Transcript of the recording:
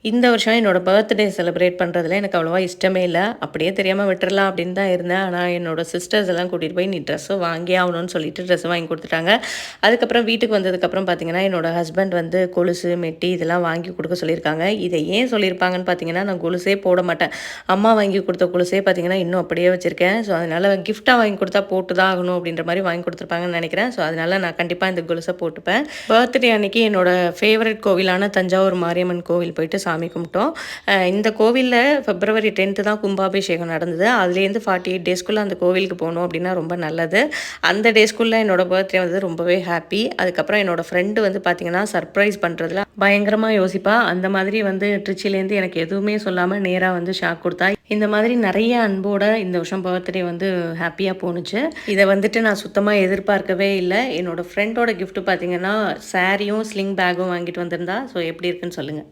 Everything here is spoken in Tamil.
இந்த வருஷம் என்னோட பர்த்டே செலிப்ரேட் பண்ணுறதுல எனக்கு அவ்வளோவா இஷ்டமே இல்ல. அப்படியே தெரியாம விட்டுறலாம் அப்படின்னு தான் இருந்தேன். ஆனா என்னோட சிஸ்டர்ஸ் எல்லாம் கூட்டிட்டு போய் நீ ட்ரெஸ்ஸு வாங்கியே ஆகணும்னு சொல்லிட்டு ட்ரெஸ் வாங்கி குடுத்துட்டாங்க. அதுக்கப்புறம் வீட்டுக்கு வந்ததுக்கப்புறம் பார்த்தீங்கன்னா, என்னோட ஹஸ்பண்ட் வந்து கொலுசு, மெட்டி இதெல்லாம் வாங்கி குடுக்க சொல்லியிருக்காங்க. இத ஏன் சொல்லியிருப்பாங்கன்னு பார்த்தீங்கன்னா, நான் கொலுசே போட மாட்டேன். அம்மா வாங்கி குடுத்த கொலுசே பார்த்தீங்கன்னா, இன்னும் அப்படியே வச்சிருக்கேன். ஸோ அதனால கிஃப்ட்டா வாங்கி குடுத்தா போட்டு தான் ஆகணும் அப்படின்ற மாரி வாங்கி குடுத்துருப்பாங்கன்னு நெனைக்கிறேன். ஸோ அதனால நான் கண்டிப்பா இந்த கொலுச போட்டுப்பேன். பர்த்டே அன்னைக்கு என்னோட ஃபேவரைட் கோவிலான தஞ்சாவூர் மாரியம்மன் கோவில் போயிட்டு சாமி கும்பிட்டோம். இந்த கோவில்ல பிப்ரவரி 10th தான் கும்பாபிஷேகம் நடந்தது. அதுலேருந்து 48 டேஸ்க்குள்ள அந்த கோவிலுக்கு போணும் அப்படின்னா ரொம்ப நல்லது. அந்த டேஸ்க்குள்ள என்னோட பர்த்டே வந்து ரொம்பவே ஹாப்பி. அதுக்கப்புறம் என்னோட ஃப்ரெண்டு வந்து பார்த்தீங்கன்னா, சர்ப்ரைஸ் பண்றதுல பயங்கரமா யோசிப்பா. அந்த மாதிரி வந்து ட்ரிச்சிலேருந்து எனக்கு எதுவுமே சொல்லாம நேரா வந்து ஷாக் குடுத்தா. இந்த மாதிரி நெறைய அன்போட இந்த வருஷம் பர்த்டே வந்து ஹாப்பியா போணுச்சு. இத வந்துட்டு நான் சுத்தமா எதிர்பார்க்கவே இல்ல. என்னோட ஃப்ரெண்டோட கிஃப்ட் பார்த்தீங்கன்னா, சாரியும், ஸ்லிங் பேக்கும் வாங்கிட்டு வந்திருந்தா. ஸோ எப்படி இருக்குன்னு சொல்லுங்க.